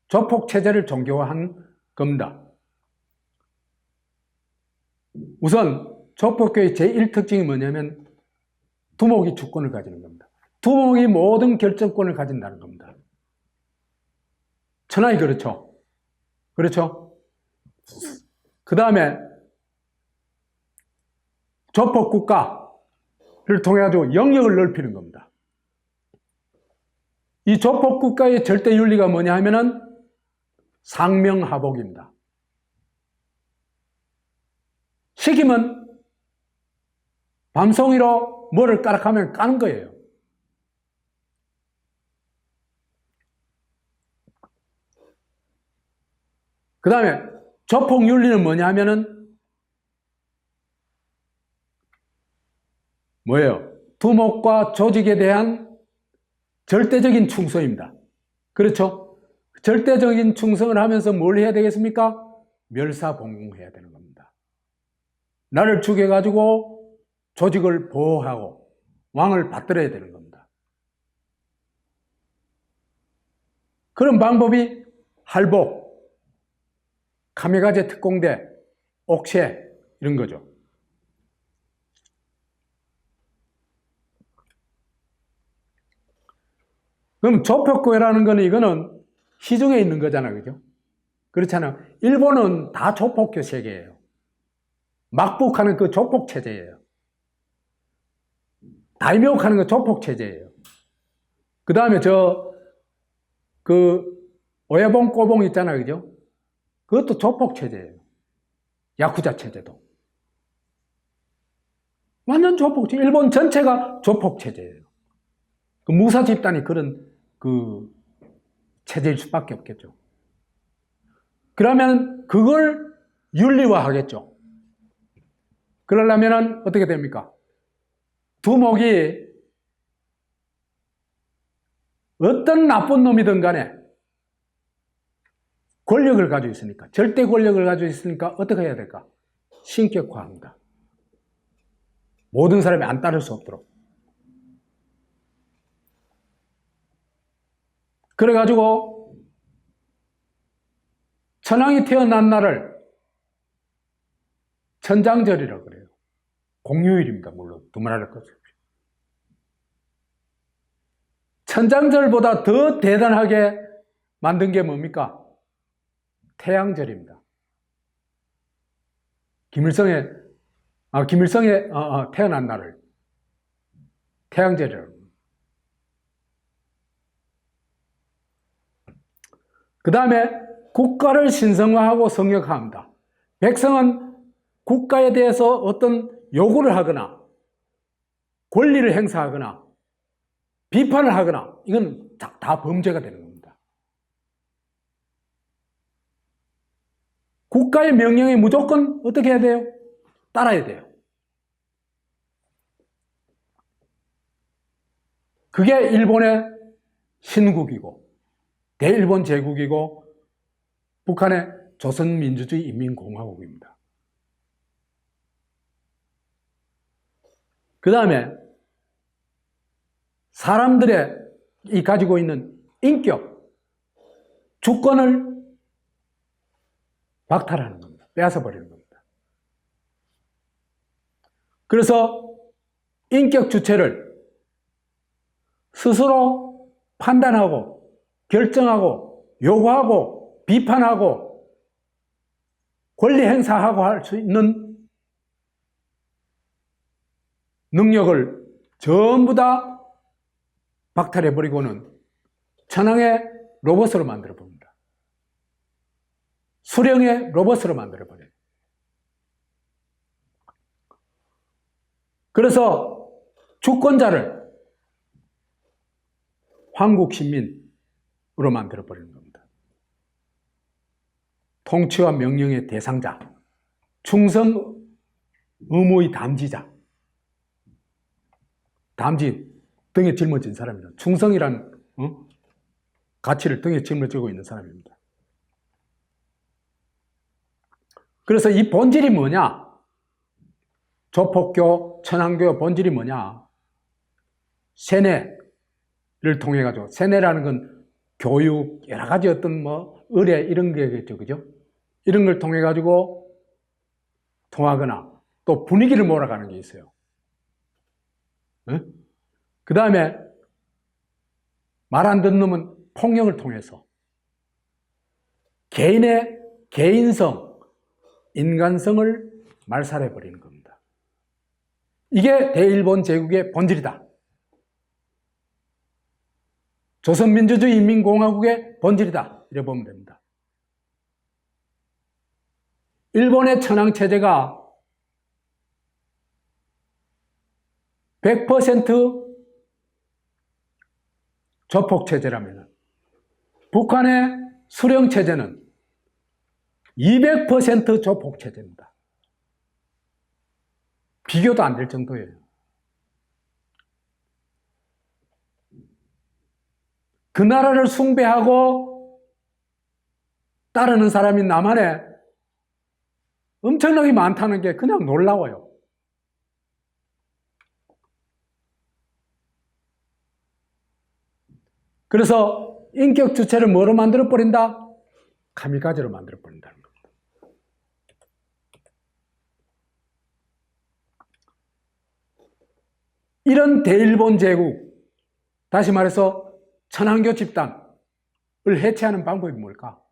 조폭 체제를 종교화한 겁니다. 우선 조폭교의 제1특징이 뭐냐면 두목이 주권을 가지는 겁니다. 두목이 모든 결정권을 가진다는 겁니다. 천하이 그렇죠. 그렇죠? 그 다음에 조폭국가를 통해 가지고 영역을 넓히는 겁니다. 이 조폭국가의 절대 윤리가 뭐냐 하면은 상명하복입니다. 시키면 밤송이로 뭐를 까락하면 까는 거예요. 그 다음에 조폭윤리는 뭐냐 하면은 뭐예요? 두목과 조직에 대한 절대적인 충성입니다. 그렇죠? 절대적인 충성을 하면서 뭘 해야 되겠습니까? 멸사봉공해야 되는 겁니다. 나를 죽여가지고 조직을 보호하고 왕을 받들어야 되는 겁니다. 그런 방법이 할복, 카미가제 특공대, 옥새 이런 거죠. 그럼 조폭교라는 거는 이거는 시중에 있는 거잖아요. 그죠? 그렇잖아요. 일본은 다 조폭교 세계예요. 막북하는 그 조폭 체제예요. 다이묘하는 거 조폭 체제예요. 그 다음에 오야봉 꼬봉 있잖아요. 그죠? 그것도 조폭 체제예요. 야쿠자 체제도. 완전 조폭 체제. 일본 전체가 조폭 체제예요. 그 무사 집단이 그런 체제일 수밖에 없겠죠. 그러면 그걸 윤리화하겠죠. 그러려면 어떻게 됩니까? 두목이 어떤 나쁜 놈이든 간에 권력을 가지고 있으니까, 절대 권력을 가지고 있으니까 어떻게 해야 될까? 신격화합니다. 모든 사람이 안 따를 수 없도록. 그래가지고 천황이 태어난 날을 천장절이라고 그래요. 공휴일입니다. 물론 두말할 것 없이. 천장절보다 더 대단하게 만든 게 뭡니까? 태양절입니다. 김일성이 태어난 날을 태양절이라고. 그 다음에 국가를 신성화하고 성역화합니다. 백성은 국가에 대해서 어떤 요구를 하거나 권리를 행사하거나 비판을 하거나 이건 다 범죄가 되는 겁니다. 국가의 명령에 무조건 어떻게 해야 돼요? 따라야 돼요. 그게 일본의 신국이고 대일본 제국이고 북한의 조선민주주의 인민공화국입니다. 그 다음에 사람들이 가지고 있는 인격, 주권을 박탈하는 겁니다. 빼앗아버리는 겁니다. 그래서 인격 주체를 스스로 판단하고 결정하고 요구하고 비판하고 권리 행사하고 할 수 있는 능력을 전부 다 박탈해버리고는 천황의 로봇으로 만들어버립니다. 수령의 로봇으로 만들어버려요. 그래서 주권자를 황국 신민으로 만들어버리는 겁니다. 통치와 명령의 대상자, 충성 의무의 담지자. 담지, 등에 짊어진 사람이다. 충성이란 가치를 등에 짊어지고 있는 사람입니다. 그래서 이 본질이 뭐냐? 조폭교, 천황교의 본질이 뭐냐? 세뇌를 통해 가지고, 세뇌라는 건 교육, 여러 가지 어떤 의례 이런 게겠죠, 그죠? 이런 걸 통해 가지고 통하거나 또 분위기를 몰아가는 게 있어요. 그 다음에 말 안 듣는 놈은 폭력을 통해서 개인의 개인성, 인간성을 말살해버리는 겁니다. 이게 대일본 제국의 본질이다. 조선민주주의 인민공화국의 본질이다. 이래 보면 됩니다. 일본의 천황체제가 100% 조폭체제라면 북한의 수령체제는 200% 조폭체제입니다. 비교도 안 될 정도예요. 그 나라를 숭배하고 따르는 사람이 남한에 엄청나게 많다는 게 그냥 놀라워요. 그래서 인격 주체를 뭐로 만들어버린다? 카미카제로 만들어버린다는 겁니다. 이런 대일본 제국, 다시 말해서 천황교 집단을 해체하는 방법이 뭘까?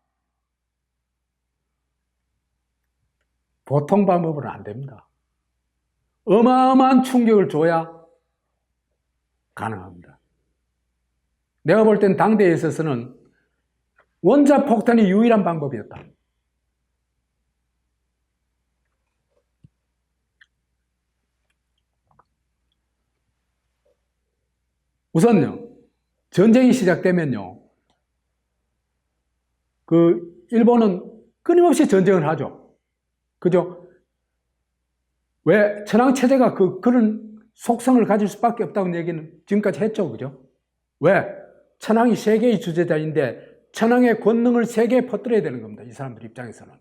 보통 방법으로는 안 됩니다. 어마어마한 충격을 줘야 가능합니다. 내가 볼 땐 당대에 있어서는 원자폭탄이 유일한 방법이었다. 우선요, 전쟁이 시작되면요, 일본은 끊임없이 전쟁을 하죠. 그죠? 왜? 천황체제가 그런 속성을 가질 수밖에 없다는 얘기는 지금까지 했죠. 그죠? 왜? 천황이 세계의 주재자인데 천황의 권능을 세계에 퍼뜨려야 되는 겁니다. 이 사람들 입장에서는.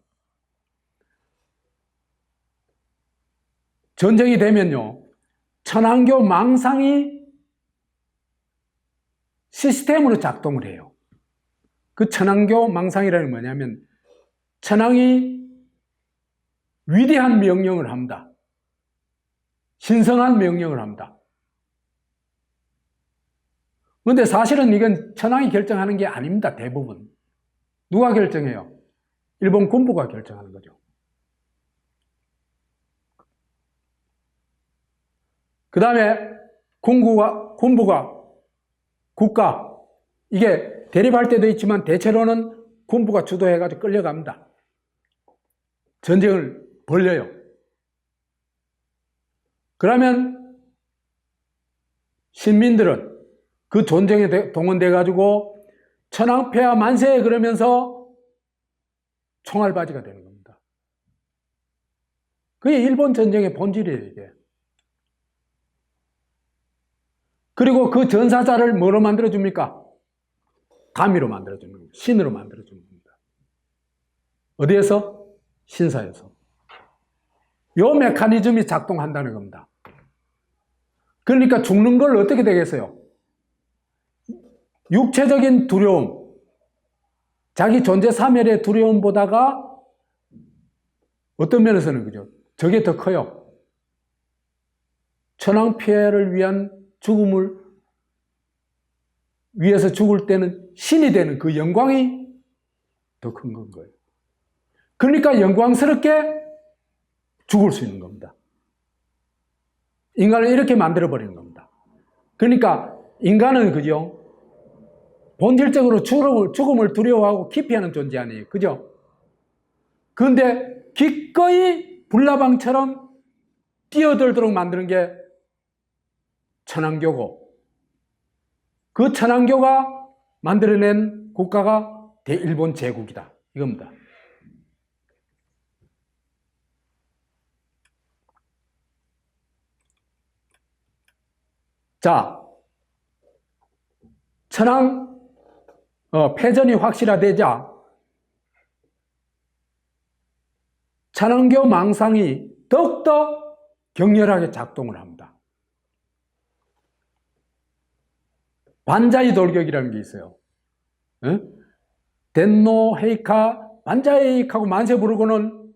전쟁이 되면요, 천황교 망상이 시스템으로 작동을 해요. 그 천황교 망상이라는 뭐냐면 천황이 위대한 명령을 합니다. 신성한 명령을 합니다. 그런데 사실은 이건 천황이 결정하는 게 아닙니다. 대부분. 누가 결정해요? 일본 군부가 결정하는 거죠. 그 다음에 군부가 국가, 이게 대립할 때도 있지만 대체로는 군부가 주도해가지고 끌려갑니다. 전쟁을 벌려요. 그러면 신민들은 그 전쟁에 동원돼가지고 천황폐하 만세 그러면서 총알바지가 되는 겁니다. 그게 일본 전쟁의 본질이에요, 이게. 그리고 그 전사자를 뭐로 만들어줍니까? 가미로 만들어주는 겁니다. 신으로 만들어주는 겁니다. 어디에서? 신사에서. 요 메커니즘이 작동한다는 겁니다. 그러니까 죽는 걸 어떻게 되겠어요? 육체적인 두려움, 자기 존재 사멸의 두려움보다가 어떤 면에서는 그죠? 저게 더 커요. 천황폐하를 위한 죽음을 위해서 죽을 때는 신이 되는 그 영광이 더 큰 건 거예요. 그러니까 영광스럽게 죽을 수 있는 겁니다. 인간을 이렇게 만들어버리는 겁니다. 그러니까 인간은 그죠? 본질적으로 죽음을 두려워하고 기피하는 존재 아니에요. 그죠? 그런데 기꺼이 불나방처럼 뛰어들도록 만드는 게 천안교고, 그 천안교가 만들어낸 국가가 대일본 제국이다. 이겁니다. 자, 천황 패전이 확실화되자 천황교 망상이 더욱더 격렬하게 작동을 합니다. 반자이 돌격이라는 게 있어요. 덴노 헤이카 반자이하고 만세 부르고는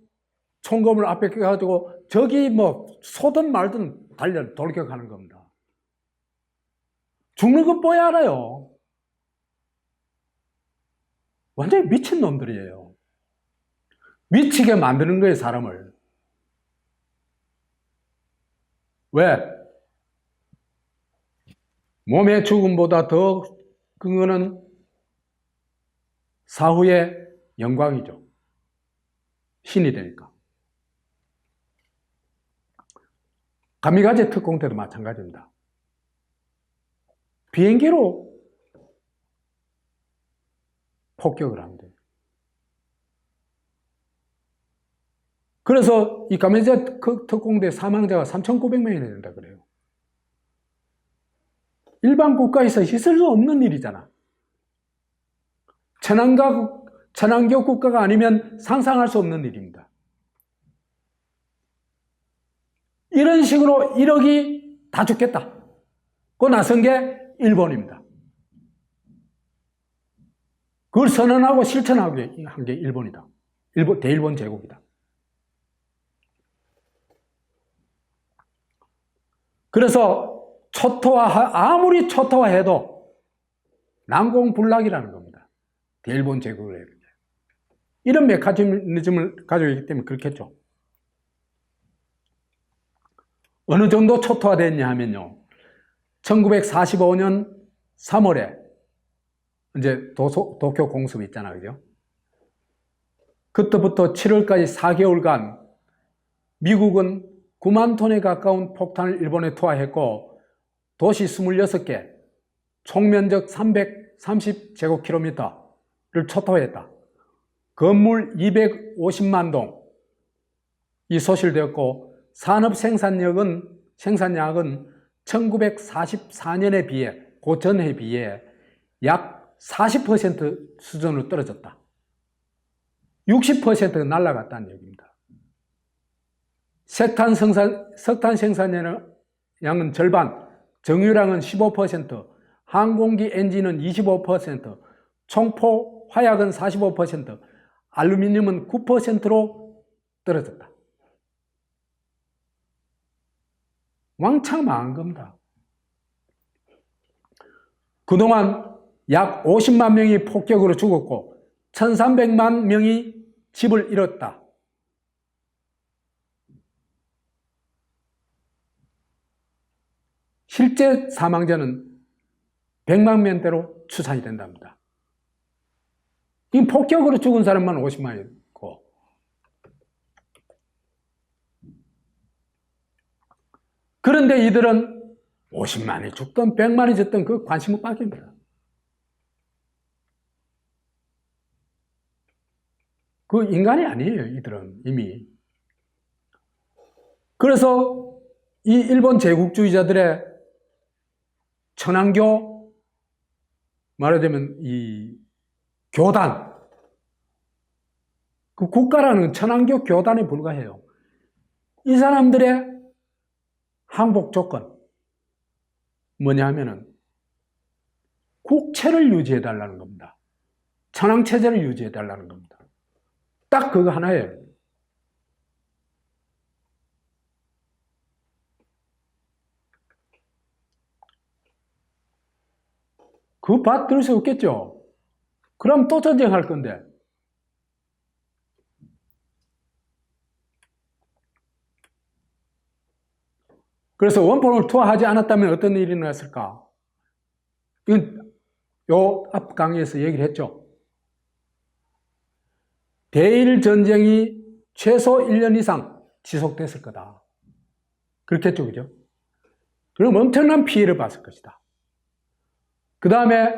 총검을 앞에 껴가지고 저기 뭐 쏘든 말든 달려 돌격하는 겁니다. 죽는 것 뻔히 알아요. 완전히 미친 놈들이에요. 미치게 만드는 거예요, 사람을. 왜? 몸의 죽음보다 더 그거는 사후의 영광이죠. 신이 되니까. 가미가제 특공 때도 마찬가지입니다. 비행기로 폭격을 합니다. 그래서 이 가미가제 특공대 사망자가 3,900명이나 된다 그래요. 일반 국가에서 있을 수 없는 일이잖아. 천황교 국가가 아니면 상상할 수 없는 일입니다. 이런 식으로 1억이 다 죽겠다. 그 나선 게 일본입니다. 그걸 선언하고 실천하고 한 게 일본이다. 대일본 제국이다. 그래서 아무리 초토화해도 난공불락이라는 겁니다. 대일본 제국을. 이런 메커니즘을 가지고 있기 때문에 그렇겠죠. 어느 정도 초토화됐냐 하면요. 1945년 3월에 이제 도쿄 공습 있잖아요. 그죠? 그때부터 7월까지 4개월간 미국은 9만 톤에 가까운 폭탄을 일본에 투하했고 도시 26개, 총면적 330제곱킬로미터를 초토화했다. 건물 250만 동이 소실되었고 산업 생산량은 1944년에 비해 고전에 비해 약 40% 수준으로 떨어졌다. 60%가 날아갔다는 얘기입니다. 석탄 생산량은 절반, 정유량은 15%, 항공기 엔진은 25%, 총포 화약은 45%, 알루미늄은 9%로 떨어졌다. 왕창 망한 겁니다. 그동안 약 50만 명이 폭격으로 죽었고 1,300만 명이 집을 잃었다. 실제 사망자는 100만 명대로 추산이 된답니다. 이 폭격으로 죽은 사람만 50만이고. 그런데 이들은 50만이 죽든 100만이 죽든 그 관심은 빠집니다. 그 인간이 아니에요, 이들은 이미. 그래서 이 일본 제국주의자들의 천황교, 말하자면 이 교단, 그 국가라는 천황교 교단에 불과해요. 이 사람들의 항복 조건 뭐냐 하면은 국체를 유지해달라는 겁니다. 천황체제를 유지해달라는 겁니다. 딱 그거 하나예요. 그 밭 들을 수 없겠죠. 그럼 또 전쟁할 건데. 그래서 원본을 투하하지 않았다면 어떤 일이 났을까? 이건 요 앞 강의에서 얘기를 했죠. 대일 전쟁이 최소 1년 이상 지속됐을 거다. 그렇겠죠, 그죠? 그럼 엄청난 피해를 봤을 것이다. 그 다음에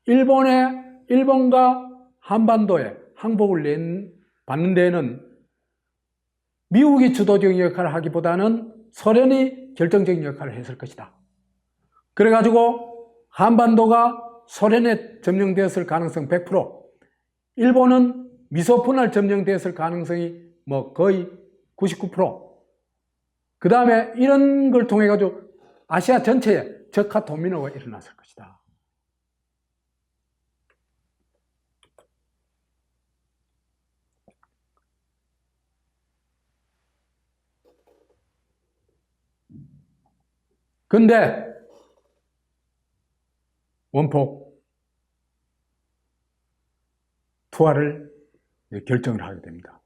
일본과 한반도에 항복을 받는 데에는 미국이 주도적인 역할을 하기보다는 소련이 결정적인 역할을 했을 것이다. 그래가지고 한반도가 소련에 점령되었을 가능성 100%, 일본은 미소분할 점령되었을 가능성이 거의 99%. 그 다음에 이런 걸 통해 가지고 아시아 전체에 적화 도미노가 일어났을 것이다. 근데 원폭 투하를 결정을 하게 됩니다.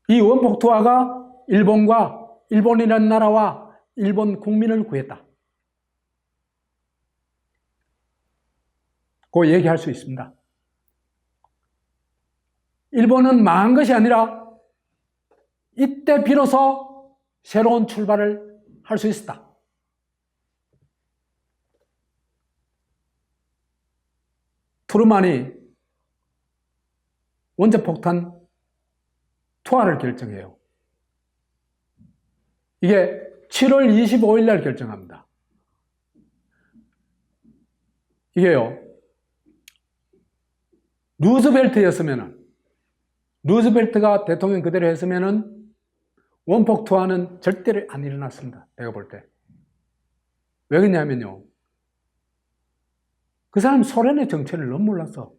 이 원폭 투하가 일본이라는 나라와 일본 국민을 구했다. 그 얘기할 수 있습니다. 일본은 망한 것이 아니라 이때 비로소 새로운 출발을 할 수 있었다. 트루만이 원자폭탄 투하를 결정해요. 이게 7월 25일 날 결정합니다. 이게요, 루즈벨트가 대통령 그대로 했으면은 원폭 투하는 절대로 안 일어났습니다. 내가 볼 때. 왜 그러냐면요, 그 사람 소련의 정체를 너무 몰랐어.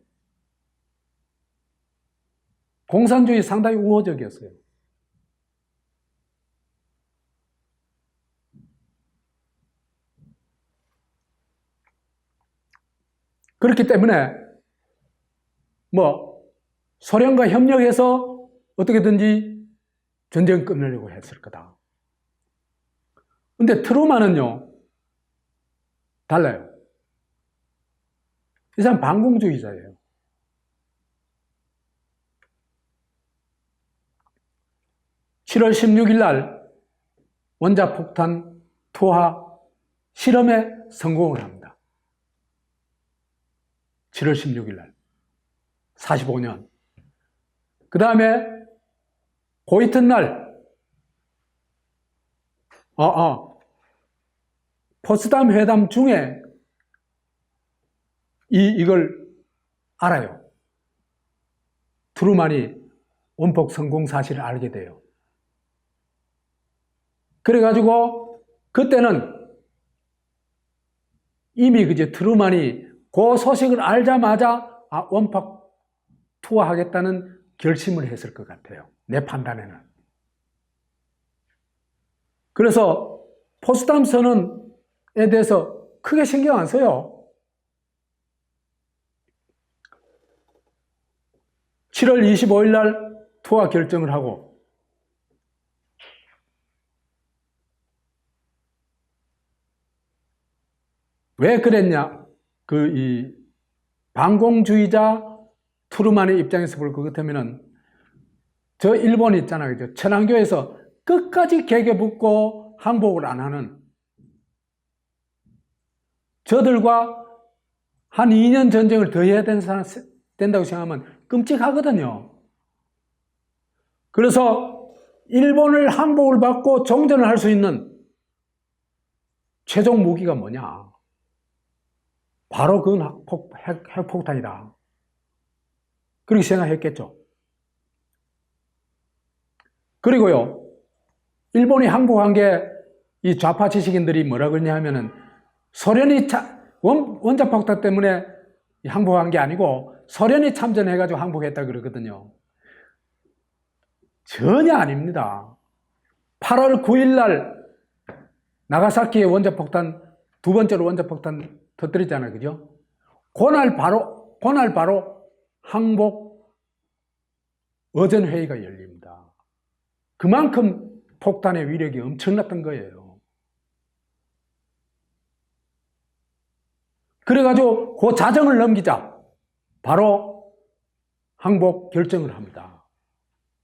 공산주의 상당히 우호적이었어요. 그렇기 때문에 소련과 협력해서 어떻게든지 전쟁을 끝내려고 했을 거다. 근데 트루만은요, 달라요. 이 사람 반공주의자예요. (7월 16일) 날 원자폭탄 투하 실험에 성공을 합니다. 7월 16일 날 45년. 그 다음에 그 이튿날 포츠담 회담 중에 이걸 알아요. 트루만이 원폭 성공 사실을 알게 돼요. 그래가지고 그때는 이미 트루만이 그 소식을 알자마자 원폭 투하하겠다는 결심을 했을 것 같아요. 내 판단에는. 그래서 포츠담 선언에 대해서 크게 신경 안 써요. 7월 25일 날 투하 결정을 하고, 왜 그랬냐? 이 반공주의자 트루만의 입장에서 볼 것 같으면은, 저 일본 있잖아요. 천황교에서 끝까지 개개 붙고 항복을 안 하는, 저들과 한 2년 전쟁을 더 해야 된다고 생각하면 끔찍하거든요. 그래서 일본을 항복을 받고 종전을 할 수 있는 최종 무기가 뭐냐? 바로 그건 핵폭탄이다. 그렇게 생각했겠죠. 그리고요, 일본이 항복한 게 이 좌파 지식인들이 뭐라 그러냐 하면은, 소련이 원자폭탄 때문에 항복한 게 아니고 소련이 참전해가지고 항복했다 그러거든요. 전혀 아닙니다. 8월 9일 날 나가사키에 두 번째로 원자폭탄 터뜨렸잖아요. 그죠? 그날 바로 항복 의전회의가 열립니다. 그만큼 폭탄의 위력이 엄청났던 거예요. 그래가지고 그 자정을 넘기자 바로 항복 결정을 합니다.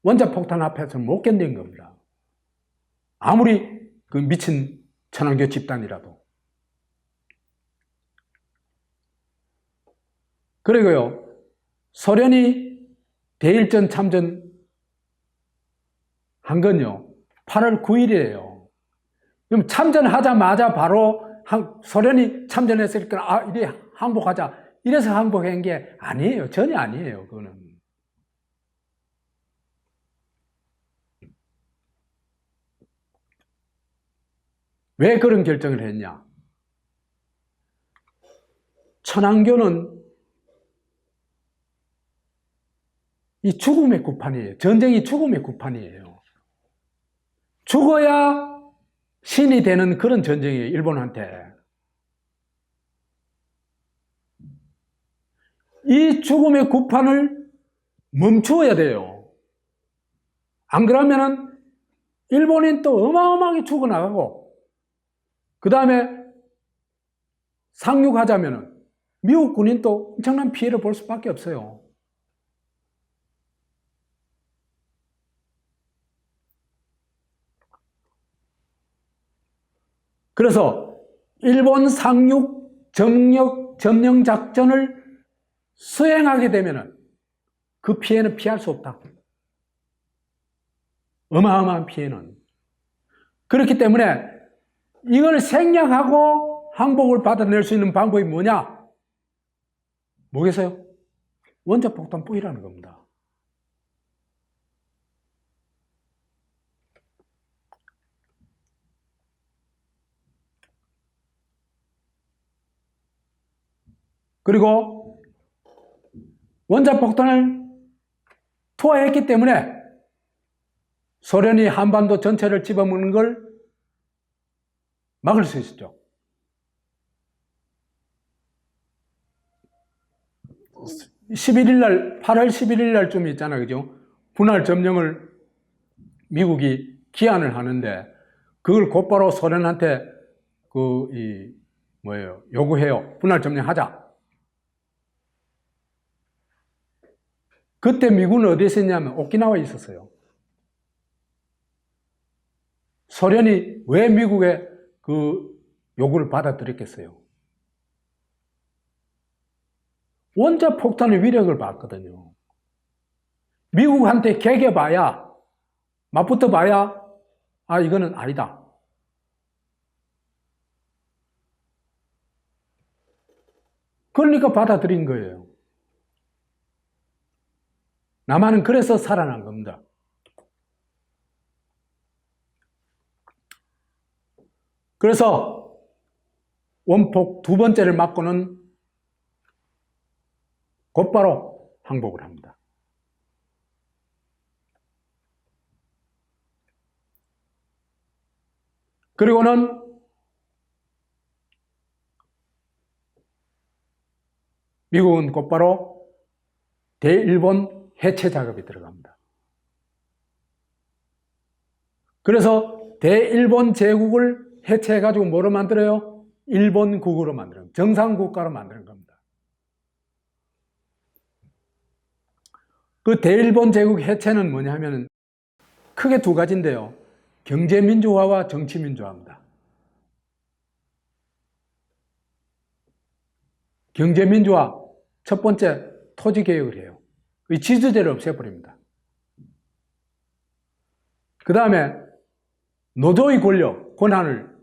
원자폭탄 앞에서는 못 견딘 겁니다. 아무리 그 미친 천황교 집단이라도. 그리고요, 소련이 대일전 참전 한 건요, 8월 9일이에요. 그럼 참전하자마자 바로 소련이 참전했으니까, 이래 항복하자. 이래서 항복한 게 아니에요. 전혀 아니에요. 그거는. 왜 그런 결정을 했냐? 천황교는 이 죽음의 구판이에요. 전쟁이 죽음의 구판이에요. 죽어야 신이 되는 그런 전쟁이에요. 일본한테. 이 죽음의 구판을 멈추어야 돼요. 안 그러면은 일본인 또 어마어마하게 죽어나가고, 그 다음에 상륙하자면은 미국 군인 또 엄청난 피해를 볼 수밖에 없어요. 그래서 일본 상륙 점령 작전을 수행하게 되면은 그 피해는 피할 수 없다. 어마어마한 피해는. 그렇기 때문에 이걸 생략하고 항복을 받아낼 수 있는 방법이 뭐냐? 뭐겠어요? 원자폭탄 뿌리라는 겁니다. 그리고 원자폭탄을 투하했기 때문에 소련이 한반도 전체를 집어먹는 걸 막을 수 있었죠. 8월 11일 날쯤 있잖아요. 그죠? 분할 점령을 미국이 기한을 하는데 그걸 곧바로 소련한테 요구해요. 분할 점령하자. 그때 미군은 어디에 있었냐면 오키나와에 있었어요. 소련이 왜 미국의 그 요구를 받아들였겠어요? 원자폭탄의 위력을 봤거든요. 미국한테 개겨봐야, 맞붙어봐야, 이거는 아니다. 그러니까 받아들인 거예요. 남한은 그래서 살아난 겁니다. 그래서 원폭 두 번째를 맞고는 곧바로 항복을 합니다. 그리고는 미국은 곧바로 대일본 해체 작업에 들어갑니다. 그래서 대일본 제국을 해체해가지고 뭐로 만들어요? 일본국으로 만들어요. 정상국가로 만드는 겁니다. 그 대일본 제국 해체는 뭐냐면 크게 두 가지인데요. 경제민주화와 정치민주화입니다. 경제민주화, 첫 번째 토지개혁을 해요. 이 지주제를 없애버립니다. 그 다음에 노조의 권력, 권한을,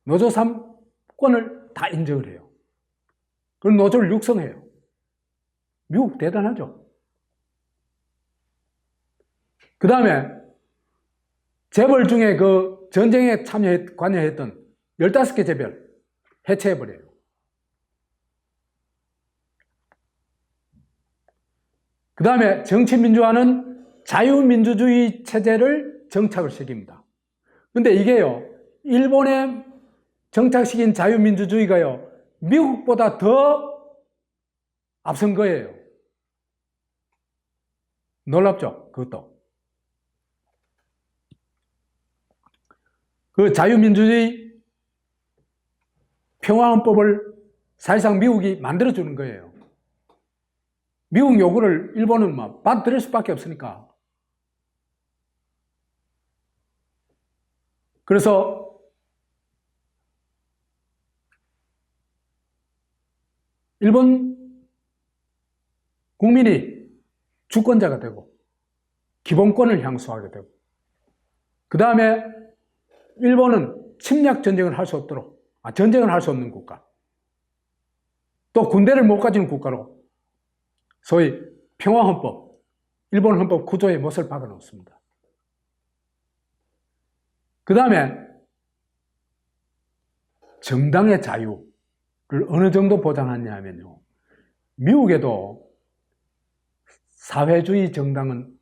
노조 3권을 다 인정을 해요. 그리고 노조를 육성해요. 미국 대단하죠? 그 다음에 재벌 중에 그 전쟁에 관여했던 15개 재벌 해체해버려요. 그 다음에 정치민주화는 자유민주주의 체제를 정착을 시킵니다. 근데 이게요, 일본에 정착시킨 자유민주주의가요, 미국보다 더 앞선 거예요. 놀랍죠? 그것도. 그 자유민주주의 평화헌법을 사실상 미국이 만들어주는 거예요. 미국 요구를 일본은 막 받아들일 수밖에 없으니까. 그래서 일본 국민이 주권자가 되고 기본권을 향수하게 되고, 그 다음에 일본은 침략 전쟁을 할 수 없도록, 전쟁을 할 수 없는 국가, 또 군대를 못 가지는 국가로 소위 평화헌법, 일본 헌법 구조에 못을 박아 놓습니다. 그 다음에 정당의 자유를 어느 정도 보장하냐 하면요, 미국에도 사회주의 정당은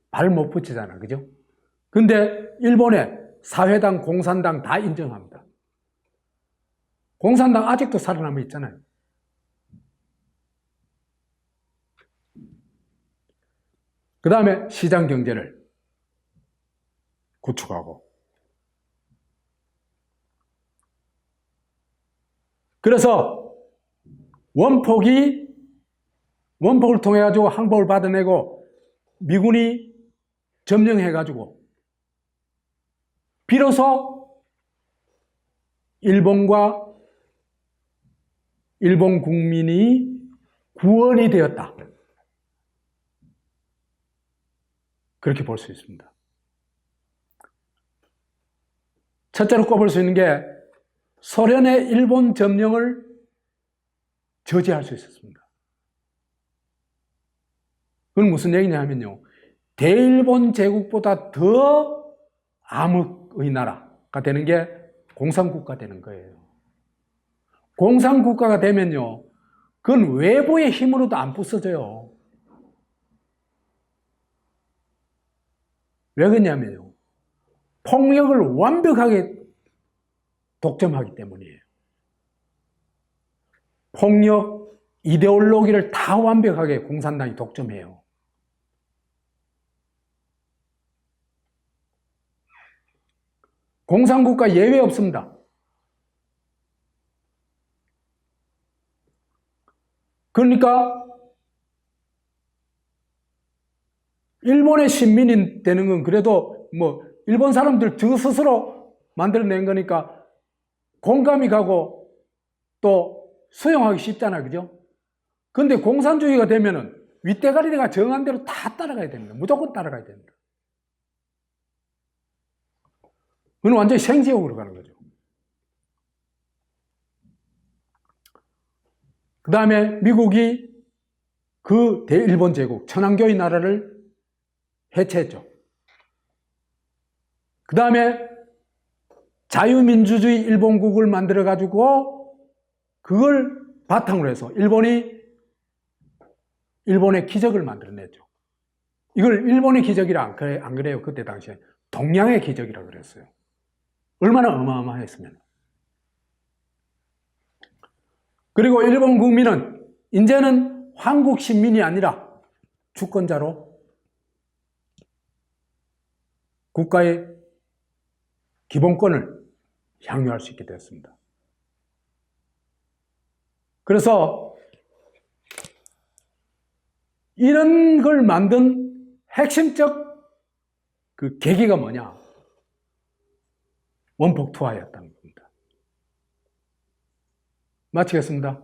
발 못 붙이잖아, 그죠? 근데 일본에 사회당, 공산당 다 인정합니다. 공산당 아직도 살아남아 있잖아요. 그 다음에 시장 경제를 구축하고, 그래서 원폭을 통해 가지고 항복을 받아내고 미군이 점령해 가지고 비로소 일본과 일본 국민이 구원이 되었다, 그렇게 볼 수 있습니다. 첫째로 꼽을 수 있는 게 소련의 일본 점령을 저지할 수 있었습니다. 그건 무슨 얘기냐면요, 대일본 제국보다 더 암흑의 나라가 되는 게 공산국가 되는 거예요. 공산국가가 되면요, 그건 외부의 힘으로도 안 부서져요. 왜 그러냐면요, 폭력을 완벽하게 독점하기 때문이에요. 폭력, 이데올로기를 다 완벽하게 공산당이 독점해요. 공산국가 예외 없습니다. 그러니까 일본의 식민이 되는 건 그래도 뭐 일본 사람들 저 스스로 만들어낸 거니까 공감이 가고 또 수용하기 쉽잖아, 그죠? 근데 공산주의가 되면은 윗대가리가 정한 대로 다 따라가야 됩니다. 무조건 따라가야 됩니다. 그건 완전히 생지옥으로 가는 거죠. 그 다음에 미국이 그 대일본 제국, 천황교의 나라를 해체했죠. 그 다음에 자유민주주의 일본국을 만들어가지고 그걸 바탕으로 해서 일본의 기적을 만들어냈죠. 이걸 일본의 기적이라 안 그래요. 그때 당시에 동양의 기적이라고 그랬어요. 얼마나 어마어마했으면. 그리고 일본 국민은 이제는 한국 식민이 아니라 주권자로 국가의 기본권을 향유할 수 있게 되었습니다. 그래서 이런 걸 만든 핵심적 그 계기가 뭐냐? 원폭 투하였다는 겁니다. 마치겠습니다.